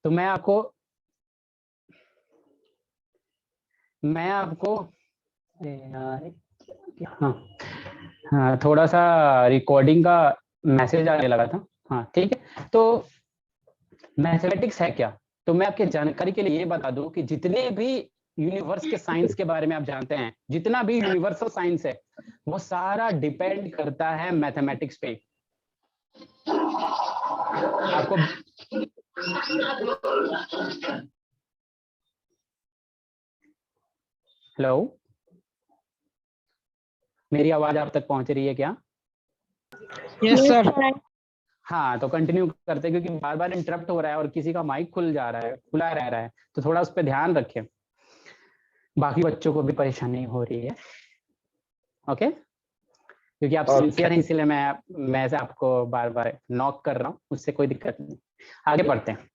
तो मैं आपको हाँ हाँ थोड़ा सा रिकॉर्डिंग का मैसेज आने लगा था। हाँ ठीक है, तो मैथमेटिक्स है क्या? तो मैं आपके जानकारी के लिए ये बता दूं कि जितने भी यूनिवर्स के साइंस के बारे में आप जानते हैं, जितना भी यूनिवर्सल साइंस है, वो सारा डिपेंड करता है मैथमेटिक्स पे। आपको हेलो, मेरी आवाज आप तक पहुंच रही है क्या? Yes sir. हाँ तो कंटिन्यू करते हैं, क्योंकि बार बार इंटरप्ट हो रहा है और किसी का माइक खुल जा रहा है, खुला रह रहा है, तो थोड़ा उस पर ध्यान रखें, बाकी बच्चों को भी परेशानी हो रही है। ओके, क्योंकि आप सिंसियर हैं, इसलिए मैं से आपको बार बार नॉक कर रहा हूँ, उससे कोई दिक्कत नहीं। आगे बढ़ते हैं।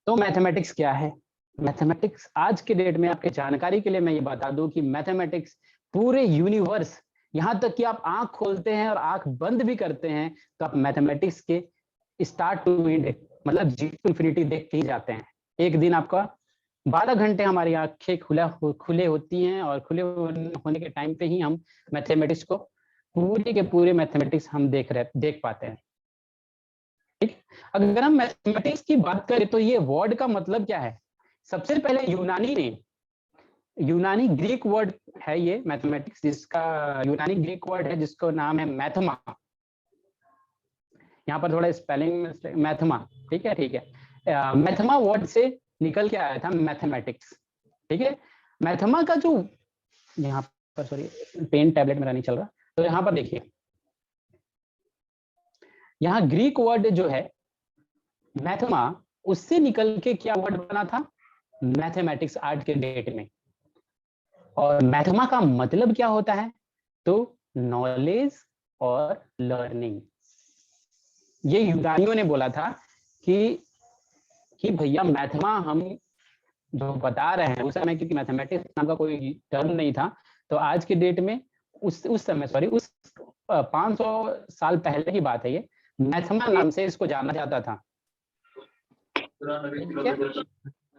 तो मैथमेटिक्स क्या है? मैथमेटिक्स आज के डेट में आपके जानकारी के लिए मैं ये बता दूं कि मैथमेटिक्स पूरे यूनिवर्स, यहाँ तक कि आप आंख खोलते हैं और आंख बंद भी करते हैं तो आप मैथमेटिक्स के स्टार्ट टू एंड, मतलब जीरो टू इंफिनिटी देख के ही जाते हैं। एक दिन आपका 12 घंटे हमारी आंखें खुले होती हैं, और खुले होने के टाइम पे ही हम मैथमेटिक्स को पूरे के पूरे मैथमेटिक्स हम देख पाते हैं। ठीक, अगर हम मैथमेटिक्स की बात करें तो ये वर्ड का मतलब क्या है? सबसे पहले यूनानी ग्रीक वर्ड है ये मैथमेटिक्स, जिसका यूनानी ग्रीक वर्ड है जिसका नाम है मैथमा। यहाँ पर थोड़ा स्पेलिंग मैथमा, ठीक है। मैथमा वर्ड से निकल के आया था मैथमेटिक्स। ठीक है, मैथमा का जो यहाँ पर, सॉरी पेन टैबलेट मेरा नहीं चल रहा, तो यहाँ पर देखिए, यहाँ ग्रीक वर्ड जो है मैथमा, उससे निकल के क्या वर्ड बना था? मैथमेटिक्स आज के डेट में। और मैथमा का मतलब क्या होता है? तो नॉलेज और लर्निंग। ये यूनानियों ने बोला था कि भैया मैथमा हम जो बता रहे हैं, उस समय क्योंकि मैथमेटिक्स नाम का कोई टर्म नहीं था, तो आज के डेट में उस समय, सॉरी उस 500 साल पहले की बात है ये, मैथमा नाम से इसको जाना जाता था।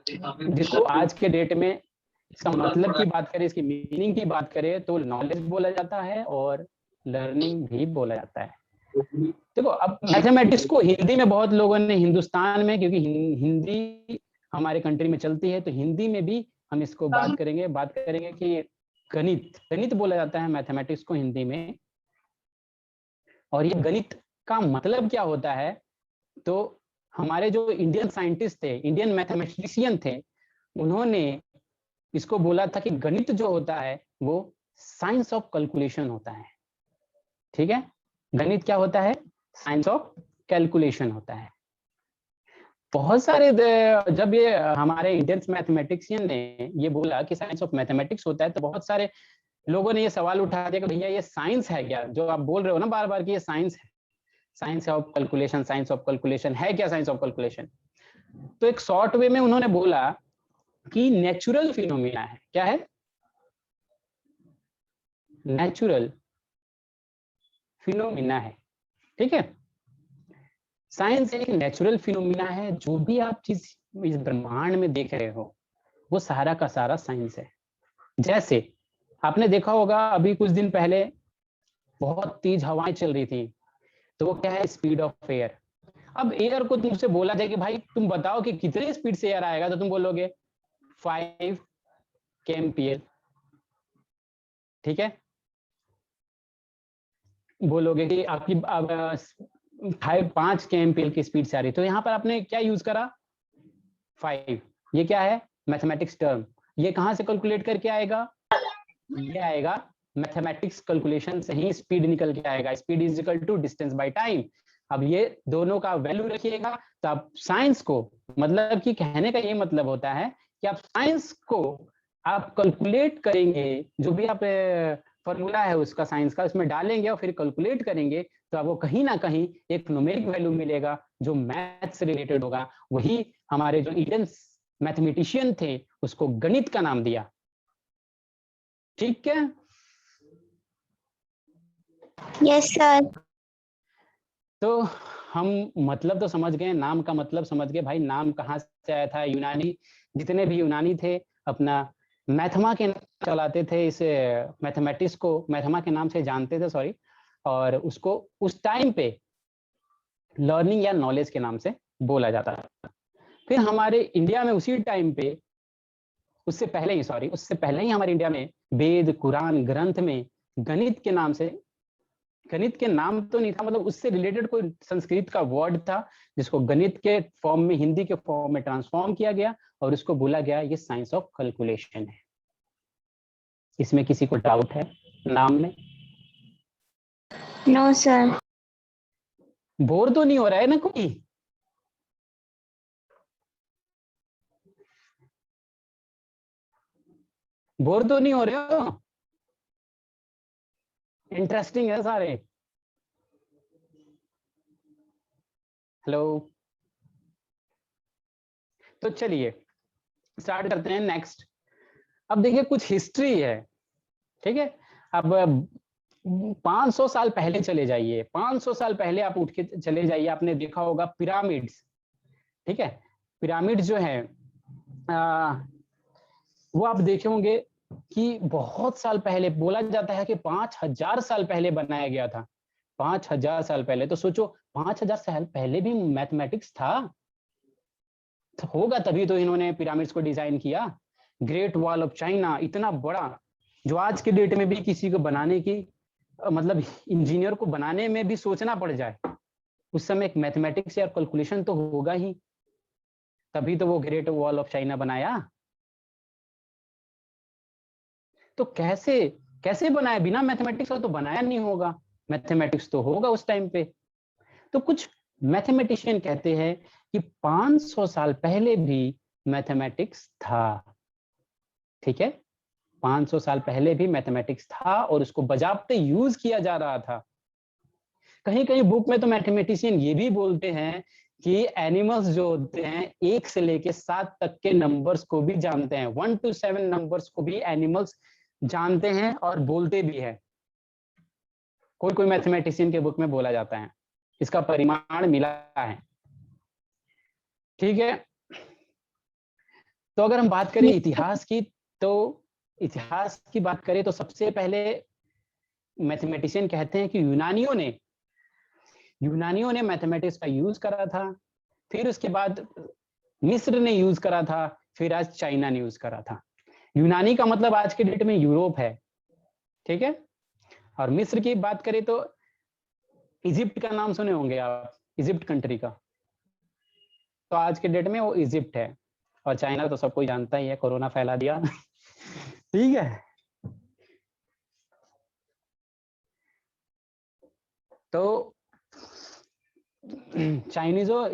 जिसको आज के डेट में इसका मतलब की बात करें, इसकी मीनिंग की बात करें, तो नॉलेज बोला जाता है और लर्निंग भी बोला जाता है। देखो, अब मैथमेटिक्स को हिंदी में बहुत लोगों ने, हिंदुस्तान में क्योंकि हिंदी हमारे कंट्री में चलती है, तो हिंदी में भी हम इसको बात करेंगे कि गणित बोला जाता है मैथमेटिक्स को हिंदी में। और ये गणित का मतलब क्या होता है? तो हमारे जो इंडियन साइंटिस्ट थे, इंडियन मैथमेटिशियन थे, उन्होंने इसको बोला था कि गणित जो होता है वो साइंस ऑफ कैलकुलेशन होता है। ठीक है, गणित क्या होता है? साइंस ऑफ कैलकुलेशन होता है। बहुत सारे जब ये हमारे इंडियन मैथमेटिशियन ने ये बोला कि साइंस ऑफ मैथमेटिक्स होता है, तो बहुत सारे लोगों ने ये सवाल उठा दिया कि भैया ये साइंस है क्या, जो आप बोल रहे हो ना बार बार कि ये साइंस है, science of calculation, science of calculation है क्या साइंस ऑफ कैलकुलेशन? तो एक शॉर्ट वे में उन्होंने बोला कि नेचुरल फिनोमिना है। क्या है? नेचुरल फिनोमिना है। ठीक है, साइंस एक नेचुरल फिनोमिना है। जो भी आप चीज इस ब्रह्मांड में देख रहे हो, वो सारा का सारा साइंस है। जैसे आपने देखा होगा अभी कुछ दिन पहले बहुत तेज हवाएं चल रही थी, तो वो क्या है? Speed of air. अब एयर को तुमसे बोला जाए कि भाई तुम बताओ कि कितने स्पीड से एयर आएगा, तो तुम बोलोगे 5 kmpl। ठीक है, बोलोगे कि आपकी अब 5 kmpl की स्पीड से आ रही, तो यहाँ पर आपने क्या यूज करा? 5। ये क्या है? Mathematics term. ये कहाँ से कैलकुलेट करके आएगा? ये आएगा मैथमेटिक्स कैलकुलेशन से ही स्पीड निकल के आएगा। Speed is equal to distance by time. अब ये दोनों का वैल्यू रखिएगा, तो आप साइंस को, मतलब कि कहने का ये मतलब होता है कि आप साइंस को आप कैलकुलेट करेंगे, जो भी आप फॉर्मूला है उसका साइंस का, उसमें डालेंगे और फिर कैलकुलेट करेंगे, तो आपको कहीं ना कहीं एक न्यूमेरिक वैल्यू मिलेगा जो मैथ से रिलेटेड होगा। वही हमारे जो इंडियन मैथमेटिशियन थे उसको गणित का नाम दिया। ठीक है, यस सर। तो हम मतलब तो समझ गए, नाम का मतलब समझ गए, भाई नाम कहाँ से आया था। यूनानी, जितने भी यूनानी थे अपना मैथमा के नाम चलाते थे, इस मैथमेटिक्स को मैथमा के नाम से जानते थे, सॉरी, और उसको उस टाइम पे लर्निंग या नॉलेज के नाम से बोला जाता था। फिर हमारे इंडिया में उसी टाइम पे, उससे पहले ही, सॉरी, उससे पहले ही हमारे इंडिया में वेद कुरान ग्रंथ में गणित के नाम से, गणित के नाम तो नहीं था, मतलब उससे रिलेटेड कोई संस्कृत का वर्ड था जिसको गणित के फॉर्म में, हिंदी के फॉर्म में ट्रांसफॉर्म किया गया और उसको बोला गया ये साइंस ऑफ कैलकुलेशन है। इसमें किसी को डाउट है नाम में? No sir. बोर तो नहीं हो रहा है ना कोई? बोर तो नहीं हो रहे हो? इंटरेस्टिंग है सारे। हेलो, तो चलिए स्टार्ट करते हैं नेक्स्ट। अब देखिए कुछ हिस्ट्री है, ठीक है। अब 500 साल पहले चले जाइए, 500 साल पहले आप उठ के चले जाइए, आपने देखा होगा पिरामिड्स, ठीक है। पिरामिड जो है वो आप देखे होंगे कि बहुत साल पहले, बोला जाता है कि 5000 साल पहले बनाया गया था। 5000 साल पहले, तो सोचो 5000 साल पहले भी मैथमेटिक्स था, तो होगा तभी तो इन्होंने पिरामिड्स को डिजाइन किया। ग्रेट वॉल ऑफ चाइना इतना बड़ा, जो आज के डेट में भी किसी को बनाने की, मतलब इंजीनियर को बनाने में भी सोचना पड़ जाए, उस समय एक मैथमेटिक्स या कैलकुलेशन तो होगा ही, तभी तो वो ग्रेट वॉल ऑफ चाइना बनाया। तो कैसे कैसे बनाया? बिना मैथमेटिक्स का तो बनाया नहीं होगा, मैथमेटिक्स तो होगा उस टाइम पे। तो कुछ मैथमेटिशियन कहते हैं कि 500 साल पहले भी मैथमेटिक्स था, ठीक है। 500 साल पहले भी मैथमेटिक्स था और उसको बजाबते यूज किया जा रहा था। कहीं कहीं बुक में तो मैथमेटिशियन ये भी बोलते हैं कि एनिमल्स जो होते हैं 1 से लेके 7 तक के नंबर्स को भी जानते हैं, 1 to 7 नंबर्स को भी एनिमल्स जानते हैं और बोलते भी है। कोई कोई मैथमेटिशियन के बुक में बोला जाता है, इसका परिमाण मिला है, ठीक है। तो अगर हम बात करें इतिहास की, तो इतिहास की बात करें तो सबसे पहले मैथमेटिशियन कहते हैं कि यूनानियों ने मैथमेटिक्स का यूज करा था, फिर उसके बाद मिस्र ने यूज करा था, फिर आज चाइना ने यूज करा था। यूनानी का मतलब आज के डेट में यूरोप है, ठीक है। और मिस्र की बात करें तो इजिप्ट का नाम सुने होंगे आप, इजिप्ट कंट्री का, तो आज के डेट में वो इजिप्ट है। और चाइना तो सबको जानता ही है, कोरोना फैला दिया ठीक है। तो चाइनीजों,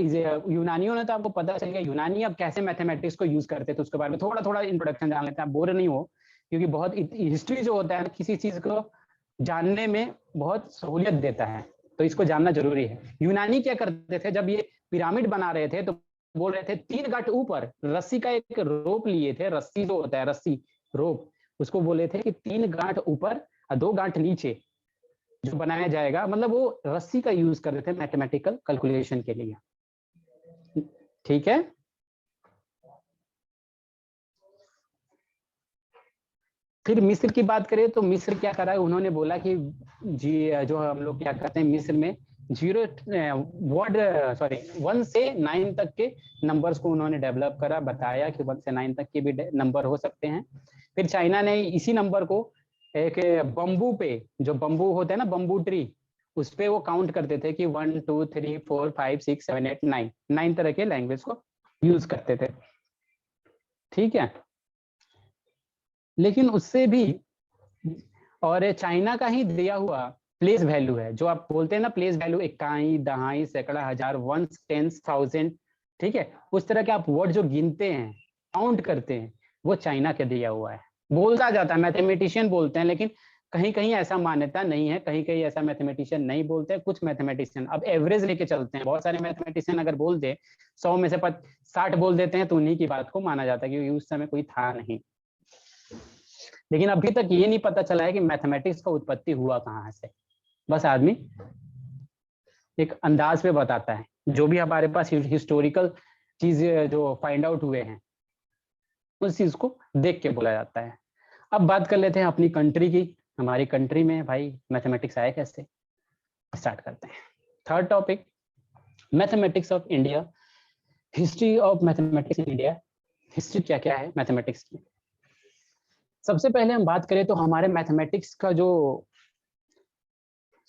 यूनानियों ने, तो आपको पता चल गया यूनानी अब कैसे मैथमेटिक्स को यूज करते थे, उसके बारे में थोड़ा थोड़ा इंट्रोडक्शन जान लेते हैं, आप बोर नहीं हो, क्योंकि बहुत हिस्ट्री जो होता है किसी चीज को जानने में बहुत सहूलियत देता है, तो इसको जानना जरूरी है। यूनानी क्या करते थे, जब ये पिरामिड बना रहे थे तो बोल रहे थे 3 गांठ ऊपर रस्सी का एक रोप लिए थे, रस्सी जो होता है, रस्सी रोप, उसको बोले थे कि 3 गांठ ऊपर और 2 गांठ नीचे जो बनाया जाएगा, मतलब वो रस्सी का यूज कर रहे थे मैथमेटिकल कैलकुलेशन के लिए, ठीक है। फिर मिस्र की बात करें तो मिस्र क्या करा है, उन्होंने बोला कि जी, जो हम लोग क्या कहते हैं मिस्र में 1 से 9 तक के नंबर्स को उन्होंने डेवलप करा, बताया कि 1 से 9 तक के भी नंबर हो सकते हैं। फिर चाइना ने इसी नंबर को एक बम्बू पे, जो बम्बू होता है ना, बम्बू ट्री, उस पे वो काउंट करते थे कि 1 2 3 4 5 6 7 8 9 तरह के लैंग्वेज को यूज करते थे, ठीक है। लेकिन उससे भी, और चाइना का ही दिया हुआ प्लेस वैल्यू है, जो आप बोलते हैं ना प्लेस वैल्यू, इकाई, दहाई, सैकड़ा, हजार, वंस, टेंस, थाउजेंड, ठीक है, उस तरह के आप वर्ड जो गिनते हैं, काउंट करते हैं, वो चाइना का दिया हुआ है। बोलता जाता है, मैथमेटिशियन बोलते हैं, लेकिन कहीं कहीं ऐसा मान्यता नहीं है, कहीं कहीं ऐसा मैथमेटिशियन नहीं बोलते, कुछ मैथमेटिशियन अब एवरेज लेके चलते हैं। बहुत सारे मैथमेटिशियन अगर बोल दे 100 में से 60 बोल देते हैं तो उन्हीं की बात को माना जाता है, क्योंकि उस समय कोई था नहीं। लेकिन अभी तक ये नहीं पता चला है कि मैथमेटिक्स का उत्पत्ति हुआ कहाँ से, बस आदमी एक अंदाज पे बताता है, जो भी हमारे पास हिस्टोरिकल चीजें जो फाइंड आउट हुए हैं उस चीज को देख के बोला जाता है। अब बात कर लेते हैं अपनी कंट्री की। हमारी कंट्री में भाई मैथमेटिक्स आए कैसे, स्टार्ट करते हैं। Third topic, mathematics of India, history of mathematics in India. History क्या क्या है मैथमेटिक्स की। सबसे पहले हम बात करें तो हमारे मैथमेटिक्स का जो,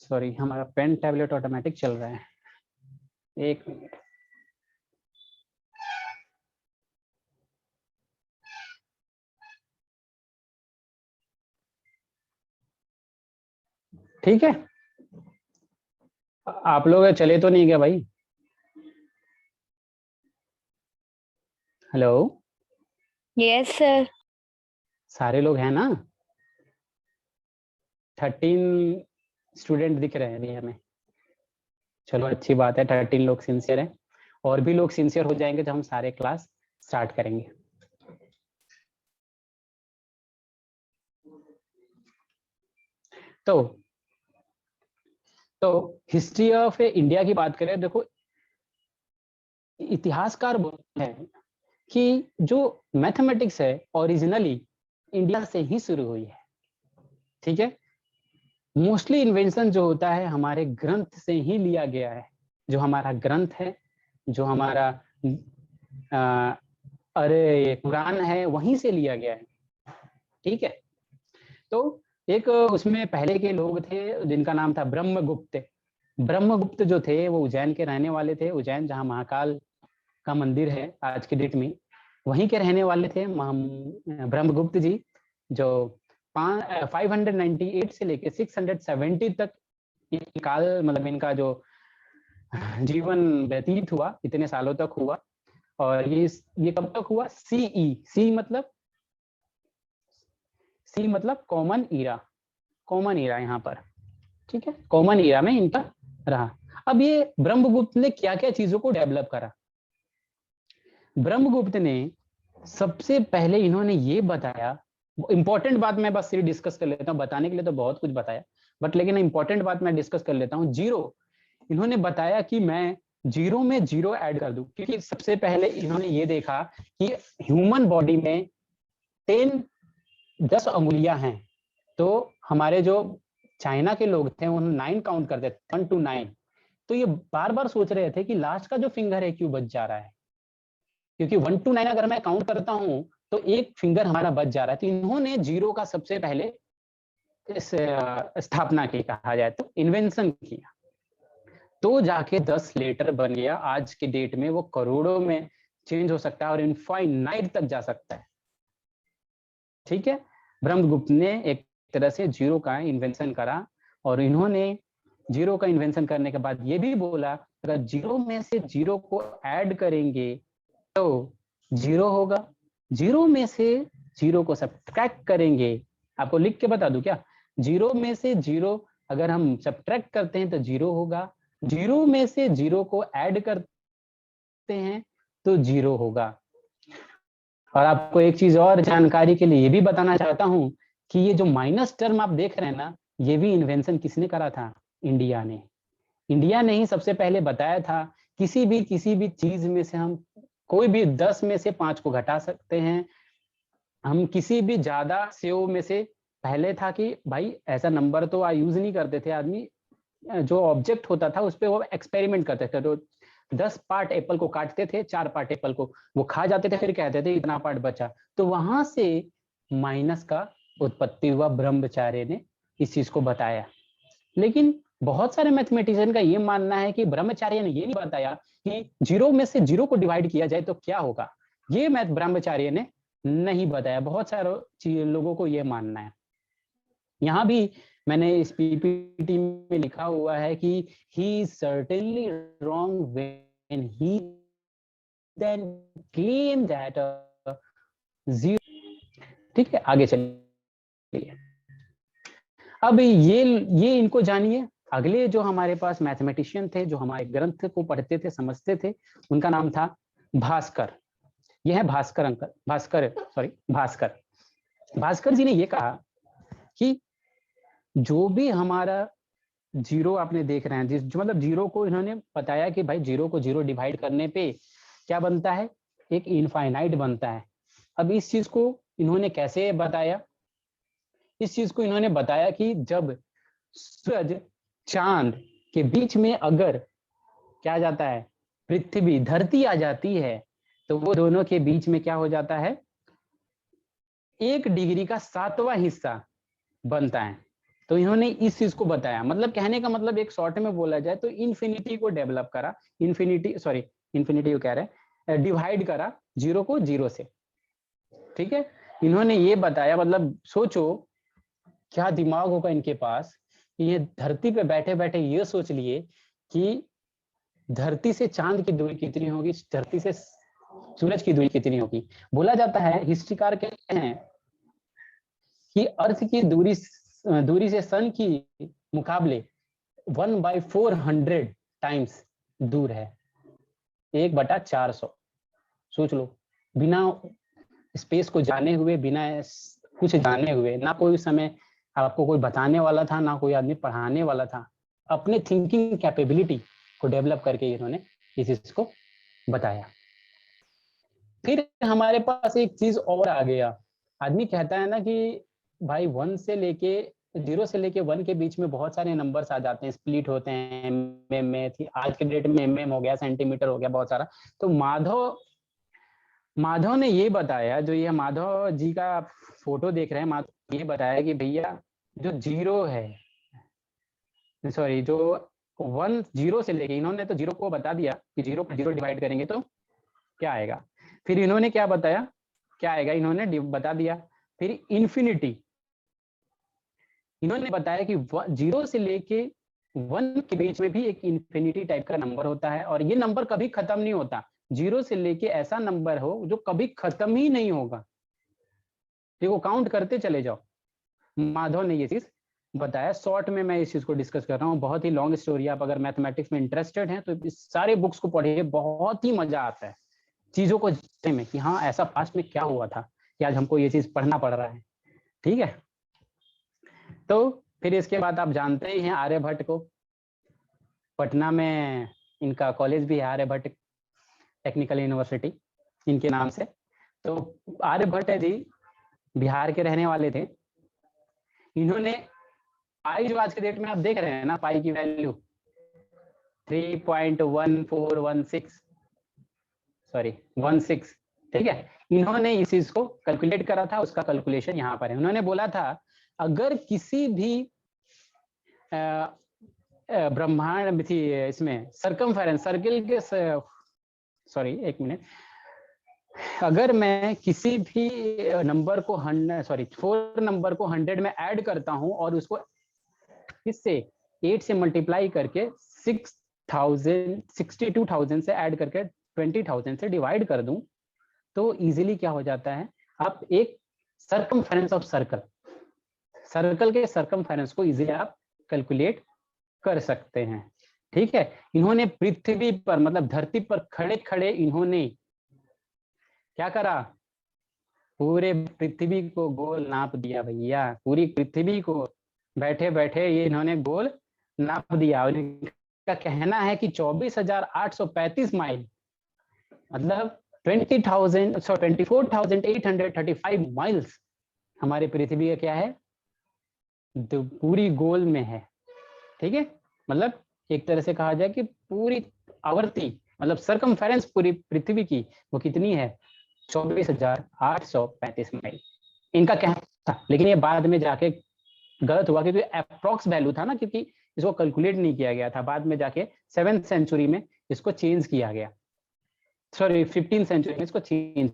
सॉरी हमारा पेन टैबलेट ऑटोमेटिक चल रहा है, एक मिनट। ठीक है, आप लोग चले तो नहीं गए भाई? Hello, yes sir. सारे लोग हैं ना? 13 स्टूडेंट दिख रहे हैं अभी हमें। चलो अच्छी बात है, 13 लोग सिंसियर हैं, और भी लोग सिंसियर हो जाएंगे जब हम सारे क्लास स्टार्ट करेंगे। तो हिस्ट्री ऑफ इंडिया की बात करें, देखो इतिहासकार बोलते हैं कि जो मैथमेटिक्स है ओरिजिनली इंडिया से ही शुरू हुई है। ठीक है, मोस्टली इन्वेंशन जो होता है हमारे ग्रंथ से ही लिया गया है। जो हमारा ग्रंथ है, जो हमारा अरे कुरान है, वहीं से लिया गया है। ठीक है, तो एक उसमें पहले के लोग थे जिनका नाम था ब्रह्मगुप्त। ब्रह्मगुप्त जो थे वो उज्जैन के रहने वाले थे। उज्जैन जहाँ महाकाल का मंदिर है आज की डेट में, वहीं के रहने वाले थे ब्रह्मगुप्त जी, जो 598 से लेके 670 तक काल, मतलब इनका जो जीवन व्यतीत हुआ, इतने सालों तक हुआ। और ये कब तक हुआ? सी मतलब कॉमन ईरा, कॉमन ईरा यहाँ पर। ठीक है, कॉमन ईरा में इनका रहा। अब ये ब्रह्मगुप्त ने क्या क्या चीजों को डेवलप करा। ब्रह्मगुप्त ने सबसे पहले इन्होंने ये बताया, इंपॉर्टेंट बात मैं बस सिर्फ डिस्कस कर लेता हूँ, बताने के लिए तो बहुत कुछ बताया, बट लेकिन इंपॉर्टेंट बात मैं डिस्कस कर लेता हूँ। जीरो, इन्होंने बताया कि मैं जीरो में जीरो ऐड कर दूं, क्योंकि सबसे पहले इन्होंने ये देखा कि ह्यूमन बॉडी में 10 अंगुलियां हैं। तो हमारे जो चाइना के लोग थे उन्होंने 9 काउंट करते थे, 1 to 9। तो ये बार बार सोच रहे थे कि लास्ट का जो फिंगर है क्यों बच जा रहा है, क्योंकि 1 to 9 अगर मैं काउंट करता हूं तो एक फिंगर हमारा बच जा रहा है। तो इन्होंने जीरो का सबसे पहले इस स्थापना की, कहा जाए तो इन्वेंशन किया, तो जाके 10 लेटर बन गया। आज के डेट में वो करोड़ों में चेंज हो सकता है और इनफाइनाइट तक जा सकता है। ठीक है, ब्रह्मगुप्त ने एक तरह से जीरो का इन्वेंशन करा, और इन्होंने जीरो का इन्वेंशन करने के बाद ये भी बोला अगर जीरो में से जीरो को ऐड करेंगे तो जीरो होगा, जीरो में से जीरो को सब्ट्रैक्ट करेंगे। आपको लिख के बता दूं क्या? जीरो में से जीरो अगर हम सब्ट्रैक्ट करते हैं तो जीरो होगा, जीरो में से जीरो को ऐड करते हैं तो जीरो होगा। और आपको एक चीज और जानकारी के लिए ये भी बताना चाहता हूं कि ये जो माइनस टर्म आप देख रहे हैं ना, ये भी इन्वेंशन किसने करा था? इंडिया ने। इंडिया ने ही सबसे पहले बताया था किसी भी चीज में से हम कोई भी 10 में से 5 को घटा सकते हैं। हम किसी भी ज्यादा सेव में से, पहले था कि भाई ऐसा नंबर तो यूज नहीं करते थे आदमी, जो ऑब्जेक्ट होता था उस पर वो एक्सपेरिमेंट करते थे। तो 10 पार्ट एप्पल को काटते थे, 4 पार्ट एप्पल को वो खा जाते थे, फिर कहते थे इतना पार्ट बचा। तो वहां से माइनस का उत्पत्ति हुआ, ब्रह्मचार्य ने इस चीज को बताया। लेकिन बहुत सारे मैथमेटिशियन का ये मानना है कि ब्रह्मचार्य ने ये नहीं बताया कि जीरो में से जीरो को डिवाइड किया जाए तो क्या होगा। ये मैथ ब्रह्मचार्य ने नहीं बताया। बहुत सारे लोगों को ये मानना है। यहाँ भी मैंने इस पीपीटी में लिखा हुआ है कि he is certainly wrong when he then claimed that zero। ठीक है, आगे चलिए। अब ये इनको जानिए। अगले जो हमारे पास मैथमेटिशियन थे जो हमारे ग्रंथ को पढ़ते थे, समझते थे, उनका नाम था भास्कर। यह है भास्कर जी ने ये कहा कि जो भी हमारा जीरो आपने देख रहे हैं, जो मतलब जीरो को इन्होंने बताया कि भाई जीरो को जीरो डिवाइड करने पे क्या बनता है, एक इनफाइनाइट बनता है। अब इस चीज को इन्होंने कैसे बताया, इस चीज को इन्होंने बताया कि जब सूरज चांद के बीच में अगर क्या जाता है, पृथ्वी धरती आ जाती है, तो वो दोनों के बीच में क्या हो जाता है, 1 डिग्री का 7वां हिस्सा बनता है। तो इन्होंने इस चीज को बताया, मतलब कहने का मतलब एक शॉर्ट में बोला जाए तो इन्फिनिटी को डेवलप करा, इन्फिनिटी को कह रहे हैं, डिवाइड करा जीरो को जीरो से। ठीक है, इन्होंने ये बताया, मतलब सोचो क्या दिमाग होगा इनके पास, ये धरती पे बैठे बैठे ये सोच लिए कि धरती से चांद की दूरी कितनी होगी, धरती से सूरज की दूरी कितनी होगी। बोला जाता है, हिस्ट्रीकार कहते हैं कि अर्थ की दूरी से सन की मुकाबले 1/400 टाइम्स दूर है, 1/400। सोच लो, बिना स्पेस को जाने हुए, बिना कुछ जाने हुए, ना कोई समय आपको कोई बताने वाला था, ना कोई आदमी पढ़ाने वाला था, अपने थिंकिंग कैपेबिलिटी को डेवलप करके इन्होंने इस चीज को बताया। फिर हमारे पास एक चीज और आ गया, आदमी कहता है ना कि भाई 1 से लेके 0 से लेके 1 के बीच में बहुत सारे नंबर्स आ जाते हैं, स्प्लिट होते हैं, में थी आज के डेट में mm हो गया, सेंटीमीटर हो गया, बहुत सारा। तो माधव ने ये बताया, जो ये माधव जी का फोटो देख रहे हैं, माधव ये बताया कि भैया जो जीरो है, सॉरी जो 1 0 से लेके, इन्होंने तो जीरो को बता दिया कि जीरो को जीरो डिवाइड करेंगे तो क्या आएगा। फिर इन्होंने क्या बताया, क्या आएगा, इन्होंने बता दिया। फिर इन्फिनिटी, इन्होंने बताया कि 0 से लेके 1 के बीच में भी एक इन्फिनिटी टाइप का नंबर होता है, और ये नंबर कभी खत्म नहीं होता। 0 से लेके ऐसा नंबर हो जो कभी खत्म ही नहीं होगा, देखो काउंट करते चले जाओ। माधव ने ये चीज बताया। शॉर्ट में मैं इस चीज को डिस्कस कर रहा हूँ, बहुत ही लॉन्ग स्टोरी। आप अगर मैथमेटिक्स में इंटरेस्टेड हैं तो इस सारे बुक्स को पढ़िए, बहुत ही मजा आता है चीजों को जानने में कि हाँ ऐसा पास्ट में क्या हुआ था कि आज हमको ये चीज पढ़ना पड़ रहा है। ठीक है, तो फिर इसके बाद आप जानते ही हैं आर्यभट्ट को, पटना में इनका कॉलेज भी है, आर्यभट्ट टेक्निकल यूनिवर्सिटी इनके नाम से। तो आर्यभट्ट जी बिहार के रहने वाले थे। इन्होंने पाई, जो आज के डेट में आप देख रहे हैं ना, पाई की वैल्यू 3.1416, सॉरी 16, ठीक है। इन्होंने इस चीज को कैलकुलेट करा था, उसका कैलकुलेशन यहाँ पर है। उन्होंने बोला था अगर किसी भी ब्रह्मांड थी इसमें सरकमफेरेंस सर्किल के, सॉरी एक मिनट, अगर मैं किसी भी नंबर को 4 नंबर को 100 में ऐड करता हूं और उसको इससे 8 से मल्टीप्लाई करके 62,000 से ऐड करके 20,000 से डिवाइड कर दूं, तो इजीली क्या हो जाता है, आप एक सर्कमफेरेंस ऑफ सर्कल के सर्कमफेरेंस को इजीली आप कैलकुलेट कर सकते हैं। ठीक है, इन्होंने पृथ्वी पर, मतलब धरती पर खड़े खड़े इन्होंने क्या करा, पूरे पृथ्वी को गोल नाप दिया भैया, पूरी पृथ्वी को बैठे बैठे ये इन्होंने गोल नाप दिया। और इनका कहना है कि 24,835 माइल, मतलब 24,835 माइल्स हमारे पृथ्वी का क्या है, तो पूरी गोल में है। ठीक है, मतलब एक तरह से कहा जाए कि पूरी आवर्ती, मतलब सरकमफेरेंस पूरी पृथ्वी की वो कितनी है, 24,835 माइल इनका कहना था। लेकिन ये बाद में जाके गलत हुआ, क्योंकि अप्रॉक्स वैल्यू था ना, क्योंकि इसको कैलकुलेट नहीं किया गया था। बाद में जाके 7th सेंचुरी में इसको चेंज किया गया, सॉरी 15th सेंचुरी में इसको चेंज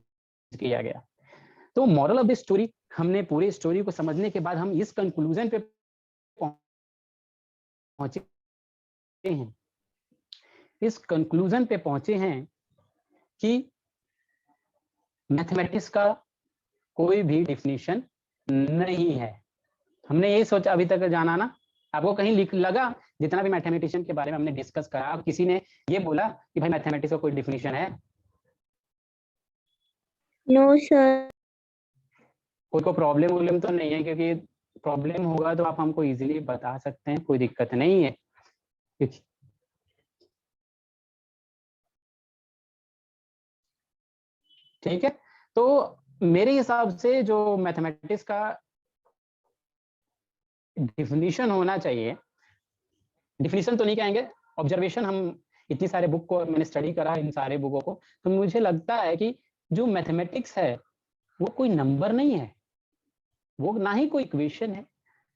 किया गया। तो मॉरल ऑफ द स्टोरी, हमने पूरी स्टोरी को समझने के बाद हम इस कंक्लूजन पे पहुंचे हैं, इस कंक्लूजन पे पहुंचे हैं कि मैथमेटिक्स का कोई भी डिफिनीशन नहीं है। हमने ये सोचा अभी तक जाना ना, आपको कहीं लिख लगा जितना भी मैथमेटिशियन के बारे में हमने डिस्कस करा, किसी ने ये बोला कि भाई मैथमेटिक्स का कोई डिफिनीशन है? No sir. कोई को प्रॉब्लम तो नहीं है, क्योंकि प्रॉब्लम होगा तो आप हमको इजीली बता सकते हैं, कोई दिक्कत नहीं है। ठीक है, तो मेरे हिसाब से जो मैथमेटिक्स का डिफिनीशन होना चाहिए, डिफिनीशन तो नहीं कहेंगे, ऑब्जर्वेशन, हम इतनी सारे बुक को मैंने स्टडी करा इन सारे बुकों को, तो मुझे लगता है कि जो मैथमेटिक्स है वो कोई नंबर नहीं है, वो ना ही कोई इक्वेशन है,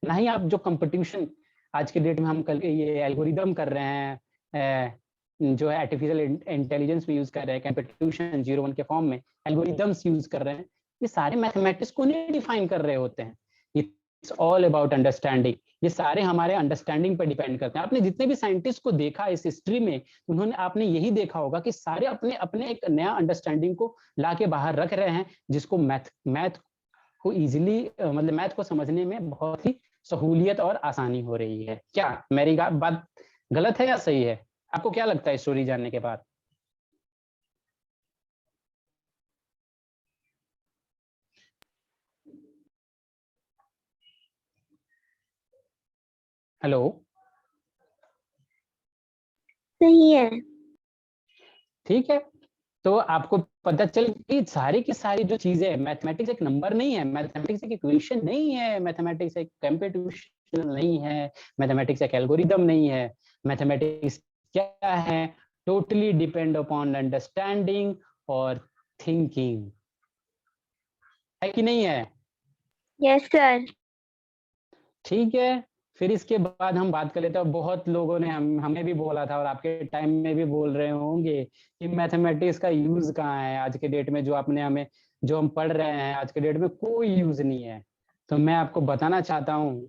ना ही आप जो कंपटीशन आज के डेट में हम कल ये एल्गोरिदम कर रहे हैं, जो है आर्टिफिशियल इंटेलिजेंस में यूज कर रहे हैं, कंपटीशन 01 के फॉर्म में एल्गोरिदम्स यूज कर रहे हैं, ये सारे मैथमेटिक्स को नहीं डिफाइन कर रहे होते हैं। इट्स ऑल अबाउट अंडरस्टैंडिंग, ये सारे हमारे अंडरस्टैंडिंग पर डिपेंड करते हैं। आपने जितने भी साइंटिस्ट को देखा इस हिस्ट्री में, उन्होंने आपने यही देखा होगा कि सारे अपने अपने एक नया अंडरस्टैंडिंग को ला के बाहर रख रहे हैं, जिसको मैथ को इजीली मतलब मैथ को समझने में बहुत ही सहूलियत और आसानी हो रही है। क्या मेरी बात गलत है या सही है? आपको क्या लगता है स्टोरी जानने के बाद? हेलो, सही है। ठीक है, तो आपको पता चल कि सारी की सारी जो चीजें है, मैथमेटिक्स एक नंबर नहीं है, मैथमेटिक्स एक इक्वेशन नहीं है, मैथमेटिक्स एक कंप्यूटेशन नहीं है, मैथमेटिक्स एक एल्गोरिदम नहीं है। मैथमेटिक्स क्या है? टोटली डिपेंड अपॉन अंडरस्टैंडिंग और थिंकिंग, है कि नहीं है? Yes sir. ठीक है, फिर इसके बाद हम बात कर लेते हैं। बहुत लोगों ने हमें भी बोला था और आपके टाइम में भी बोल रहे होंगे कि मैथमेटिक्स का यूज कहाँ है आज के डेट में, जो आपने हमें जो हम पढ़ रहे हैं आज के डेट में कोई यूज नहीं है। तो मैं आपको बताना चाहता हूँ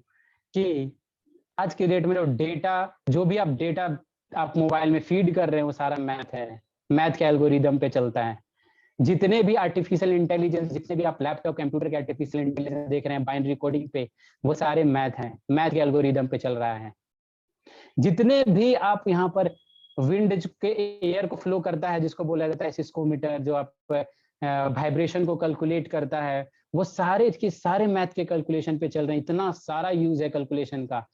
कि आज के डेट में जो भी आप डेटा आप मोबाइल में फीड कर रहे हैं वो सारा मैथ है, मैथ के एल्गोरिदम पे चलता है। जितने भी आर्टिफिशियल इंटेलिजेंस, जितने भी आप लैपटॉप कंप्यूटर के आर्टिफिशियल इंटेलिजेंस देख रहे हैं बाइनरी कोडिंग पे, वो सारे मैथ हैं, मैथ के एल्गोरिदम पे चल रहा है। जितने भी आप यहाँ पर विंड के एयर को फ्लो करता है, जिसको बोला जाता है सिस्कोमीटर, जो आप वाइब्रेशन को कैलकुलेट करता है, वो सारे के सारे मैथ के कैलकुलेशन पे चल रहे हैं। इतना सारा यूज है कैलकुलेशन का,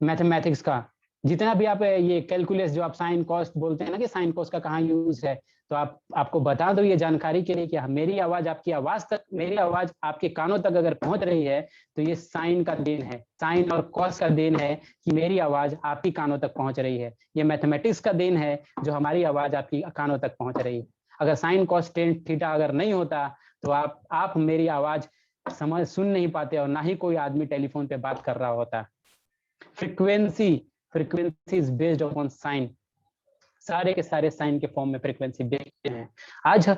मैथमेटिक्स का। जितना भी आप ये कैलकुलस, जो आप साइन कॉस्ट बोलते हैं ना कि साइन कॉस्ट का कहाँ यूज है, तो आपको बता दो ये जानकारी के लिए कि मेरी आवाज आपकी आवाज तक, मेरी आवाज आपके कानों तक अगर पहुंच रही है तो ये साइन का देन है, साइन और कॉस का देन है कि मेरी आवाज आपकी कानों तक पहुंच रही है। ये मैथमेटिक्स का देन है जो हमारी आवाज आपकी कानों तक पहुंच रही है। अगर साइन कॉस टेन थीटा अगर नहीं होता तो आप मेरी आवाज सुन नहीं पाते और ना ही कोई आदमी टेलीफोन पे बात कर रहा होता। Frequency is based upon sine, सारे के सारे साइन के फॉर्म में फ्रीक्वेंसी बेस्ड है। आज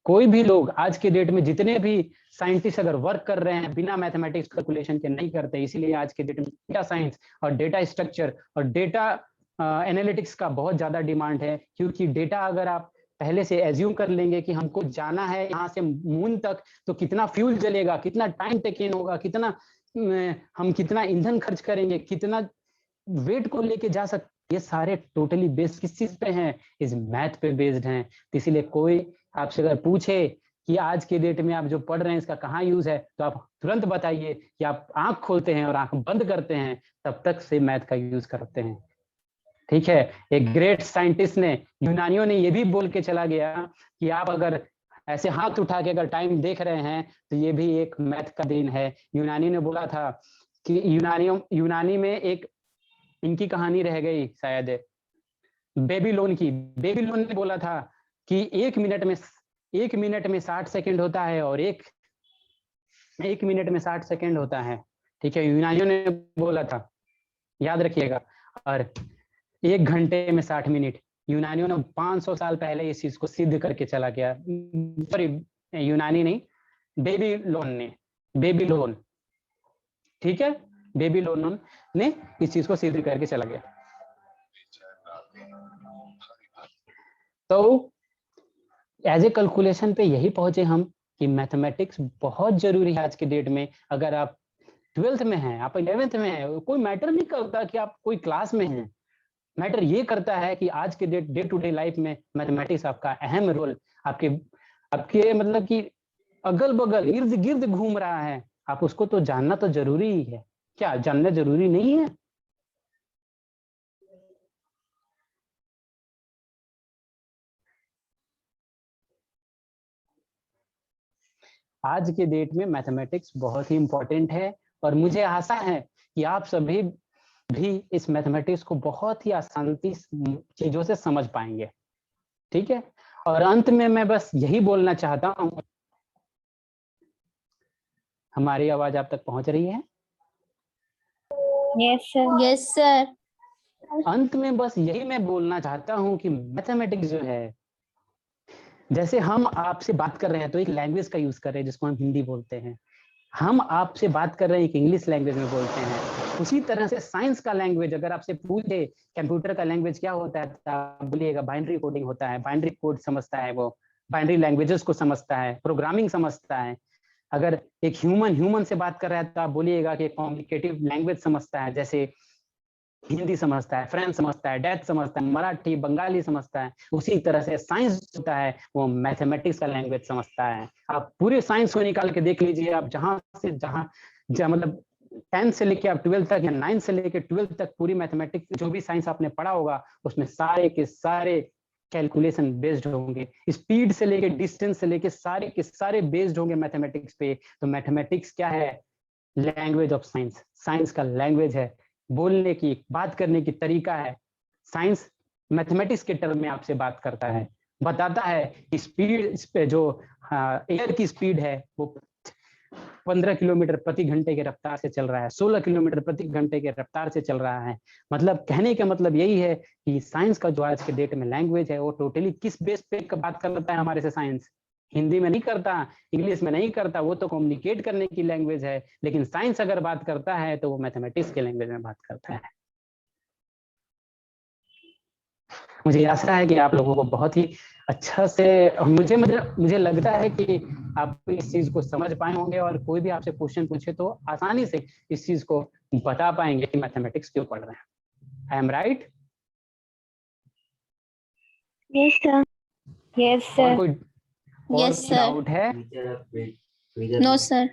कोई भी लोग आज के डेट में जितने भी साइंटिस्ट अगर वर्क कर रहे हैं बिना मैथमेटिक्स कैलकुलेशन के नहीं करते। इसीलिए आज के डेट में डेटा साइंस और डेटा स्ट्रक्चर और डेटा एनालिटिक्स का बहुत ज्यादा डिमांड है, क्योंकि डेटा अगर आप पहले से एज्यूम कर लेंगे कि हमको जाना है यहाँ से मून तक, तो कितना फ्यूल जलेगा, कितना टाइम टेकन होगा, हम कितना ईंधन खर्च करेंगे, कितना वेट को लेके जा सकते, ये सारे टोटली बेस्ड किस चीज पे हैं? इस मैथ पे बेस्ड हैं। तो इसीलिए कोई आपसे अगर पूछे कि आज के डेट में आप जो पढ़ रहे हैं इसका कहाँ यूज है, तो आप तुरंत बताइए कि आप आंख खोलते हैं और आंख बंद करते हैं तब तक से मैथ का यूज करते हैं। ठीक है, एक ग्रेट साइंटिस्ट ने, यूनानियों ने ये भी बोल के चला गया कि आप अगर ऐसे हाथ उठा के अगर टाइम देख रहे हैं तो ये भी एक मैथ का देन है। यूनानी ने बोला था कि यूनानी में एक इनकी कहानी रह गई शायद, बेबीलोन की। बेबीलोन ने बोला था कि एक मिनट में 60 सेकंड होता है और एक मिनट में 60 सेकंड होता है। ठीक है, यूनानियों ने बोला था, याद रखिएगा। और 1 घंटे में 60 मिनट, यूनानियों ने 500 साल पहले इस चीज को सिद्ध करके चला गया। सॉरी, यूनानी नहीं, बेबीलोन, ठीक है, बेबीलोन ने इस चीज को सिद्ध करके चला गया। तो एज ए कैलकुलेशन पे यही पहुंचे हम कि मैथमेटिक्स बहुत जरूरी है आज के डेट में। अगर आप 12th में हैं, आप 11th में हैं, कोई मैटर नहीं करता कि आप कोई क्लास में हैं, मैटर ये करता है कि आज के डे टू डे लाइफ में मैथमेटिक्स आपका अहम रोल आपके मतलब कि अगल बगल इर्द गिर्द घूम रहा है, आप उसको तो जानना तो जरूरी ही है। क्या जानना जरूरी नहीं है? आज के डेट में मैथमेटिक्स बहुत ही इंपॉर्टेंट है और मुझे आशा है कि आप सभी भी इस मैथमेटिक्स को बहुत ही आसानी चीजों से समझ पाएंगे। ठीक है, और अंत में मैं बस यही बोलना चाहता हूँ, हमारी आवाज आप तक पहुंच रही है? Yes sir. Yes sir. अंत में बस यही मैं बोलना चाहता हूँ कि मैथमेटिक्स जो है, जैसे हम आपसे बात कर रहे हैं तो एक लैंग्वेज का यूज कर रहे हैं जिसको हम हिंदी बोलते हैं, हम आपसे बात कर रहे हैं एक इंग्लिश लैंग्वेज में बोलते हैं, उसी तरह से साइंस का लैंग्वेज अगर आपसे पूछे कंप्यूटर का लैंग्वेज क्या होता है तो आप बोलिएगा बाइनरी कोडिंग होता है, बाइनरी कोड समझता है, वो बाइनरी लैंग्वेजेस को समझता है, प्रोग्रामिंग समझता है। अगर एक ह्यूमन से बात कर रहा है तो आप बोलिएगा कि कॉम्प्लिकेटिव लैंग्वेज समझता है, जैसे हिंदी समझता है, फ्रेंच समझता है, डच समझता है, मराठी बंगाली समझता है। उसी तरह से साइंस होता है वो मैथमेटिक्स का लैंग्वेज समझता है। आप पूरे साइंस को निकाल के देख लीजिए, आप जहां से जहां मतलब 10 से लेके आप 12 तक या 9 से लेके 12 तक पूरी मैथमेटिक्स जो भी साइंस आपने पढ़ा होगा उसमें सारे के सारे कैलकुलेशन बेस्ड होंगे, स्पीड से लेके डिस्टेंस से लेके सारे के सारे बेस्ड होंगे मैथमेटिक्स पे। तो मैथमेटिक्स क्या है? लैंग्वेज ऑफ साइंस, साइंस का लैंग्वेज है, बोलने की बात करने की तरीका है। साइंस मैथमेटिक्स के टर्म में आपसे बात करता है, बताता है कि स्पीड इस पे जो एयर की स्पीड है वो 15 किलोमीटर प्रति घंटे के रफ्तार से चल रहा है, 16 किलोमीटर प्रति घंटे के रफ्तार से चल रहा है। मतलब कहने का मतलब यही है कि साइंस का जो आज के डेट में लैंग्वेज है वो टोटली किस बेस पे बात करता है हमारे से साइंस? हिंदी में नहीं करता, इंग्लिश में नहीं करता, वो तो कम्युनिकेट करने की लैंग्वेज है। लेकिन साइंस अगर बात करता है तो वो मैथमेटिक्स के लैंग्वेज में बात करता है। मुझे आशा है कि आप लोगों को बहुत ही अच्छा से मुझे मुझे मुझे लगता है कि आप इस चीज को समझ पाए होंगे और कोई भी आपसे क्वेश्चन पूछे तो आसानी से इस चीज को बता पाएंगे कि मैथमेटिक्स क्यों पढ़ रहे हैं। I am right? Yes sir. Yes और सर। कोई यस सर। डाउट है? No sir.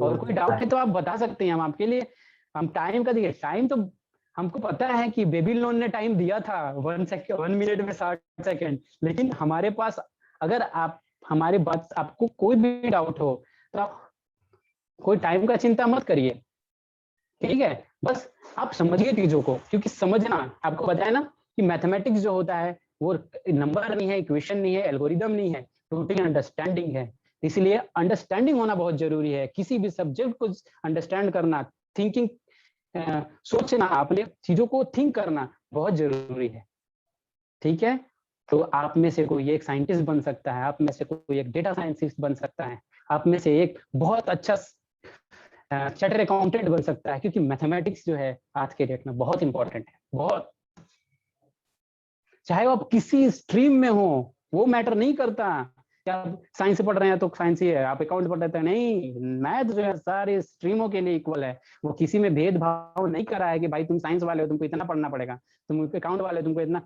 और कोई डाउट है तो आप बता सकते हैं, हम आपके लिए हम टाइम का दिए। टाइम तो हमको पता है कि बेबीलोन ने टाइम दिया था 1 मिनट में 60 सेकंड, लेकिन हमारे पास अगर आप हमारे बात आपको कोई भी डाउट हो तो आप कोई टाइम का चिंता मत करिए, ठीक है? बस आप समझिए चीजों को, क्योंकि समझना आपको पता है ना कि मैथमेटिक्स जो होता है वो नंबर नहीं है, इक्वेशन नहीं है, एल्गोरिदम नहीं है, टोटली अंडरस्टैंडिंग है। इसलिए अंडरस्टैंडिंग होना बहुत जरूरी है। किसी भी सब्जेक्ट को अंडरस्टैंड करना, थिंकिंग सोचना, अपने चीजों को थिंक करना बहुत जरूरी है, ठीक है? तो आप में से कोई एक साइंटिस्ट बन सकता है, आप में से कोई एक डेटा साइंटिस्ट बन सकता है, आप में से एक बहुत अच्छा चार्टर्ड अकाउंटेंट बन सकता है, क्योंकि मैथमेटिक्स जो है आज के डेट में बहुत इंपॉर्टेंट है, बहुत। चाहे आप किसी स्ट्रीम में हो वो मैटर नहीं करता, क्या आप साइंस पढ़ रहे हैं तो साइंस ही है, आप अकाउंट पढ़ रहे हैं नहीं, मैथ जो है सारे स्ट्रीमों के लिए इक्वल है। वो किसी में भेदभाव नहीं करा है कि भाई तुम साइंस वाले हो तुमको इतना पढ़ना पड़ेगा, तुम अकाउंट वाले हो तुमको इतना।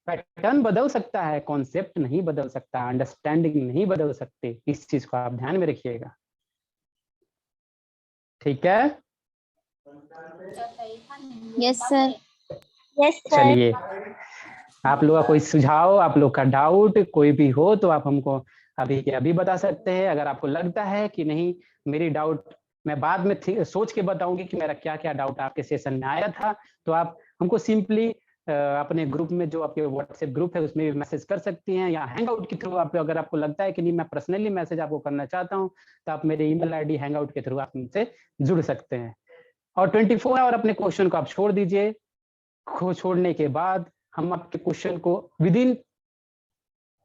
पैटर्न बदल सकता है, कॉन्सेप्ट नहीं बदल सकता, अंडरस्टैंडिंग नहीं बदल सकते। इस चीज को आप ध्यान में रखिएगा, ठीक है? Yes sir. Yes sir. चलिए, आप लोग का कोई सुझाव, आप लोग का डाउट कोई भी हो तो आप हमको अभी के अभी बता सकते हैं। अगर आपको लगता है कि नहीं मेरी डाउट मैं बाद में सोच के बताऊंगी कि मेरा क्या क्या डाउट आपके सेशन में आया था, तो आप हमको सिंपली अपने ग्रुप में, जो आपके व्हाट्सएप ग्रुप है उसमें भी मैसेज कर सकती हैं, या हैंगआउट के थ्रू आप, अगर आपको लगता है कि नहीं मैं पर्सनली मैसेज आपको करना चाहता हूँ तो आप मेरे ईमेल आईडी हैंगआउट के थ्रू आप मुझसे जुड़ सकते हैं। और 24 आवर अपने क्वेश्चन को आप छोड़ दीजिए। छोड़ने के बाद हम आपके क्वेश्चन को विदिन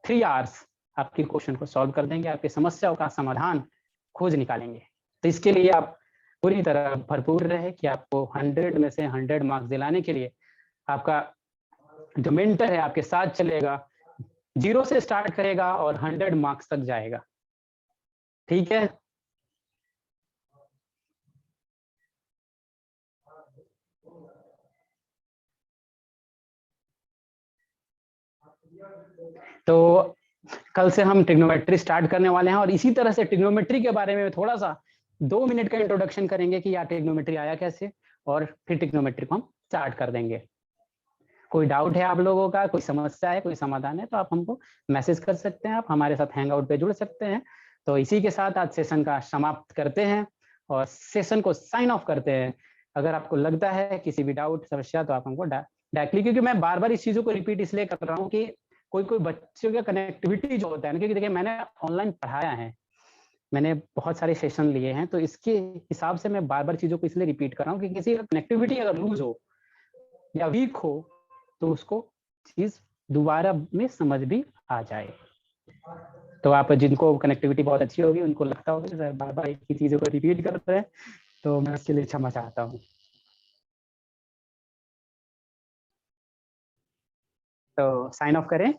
3 आवर्स आपके क्वेश्चन को सॉल्व कर देंगे, आपकी समस्याओं का समाधान खोज निकालेंगे। तो इसके लिए आप पूरी तरह भरपूर रहे कि आपको 100 में से 100 मार्क्स दिलाने के लिए आपका जो मेंटर है आपके साथ चलेगा, 0 से स्टार्ट करेगा और 100 मार्क्स तक जाएगा, ठीक है? तो कल से हम ट्रिग्नोमेट्री स्टार्ट करने वाले हैं, और इसी तरह से ट्रिग्नोमेट्री के बारे में थोड़ा सा 2 मिनट का इंट्रोडक्शन करेंगे कि यार ट्रिग्नोमेट्री आया कैसे, और फिर ट्रिग्नोमेट्री को हम स्टार्ट कर देंगे। कोई डाउट है आप लोगों का, कोई समस्या है, कोई समाधान है, तो आप हमको मैसेज कर सकते हैं, आप हमारे साथ हैंग आउट पे जुड़ सकते हैं। तो इसी के साथ आज सेशन का समाप्त करते हैं और सेशन को साइन ऑफ करते हैं। अगर आपको लगता है किसी भी डाउट समस्या तो आप हमको डायरेक्टली, क्योंकि मैं बार बार इस चीजों को रिपीट इसलिए कर रहा हूँ कि कोई कोई बच्चों का कनेक्टिविटी जो होता है ना, क्योंकि देखिए मैंने ऑनलाइन पढ़ाया है, मैंने बहुत सारे सेशन लिए हैं, तो इसके हिसाब से मैं बार बार चीजों को इसलिए रिपीट कर रहा हूँ कि किसी का कनेक्टिविटी अगर लूज हो या वीक हो तो उसको चीज दोबारा में समझ भी आ जाए। तो आप जिनको कनेक्टिविटी बहुत अच्छी होगी, उनको लगता होगा कि सर बार बार एक ही चीजों को रिपीट कर रहे हैं, तो मैं उसके लिए क्षमा चाहता हूँ। तो साइन ऑफ करें।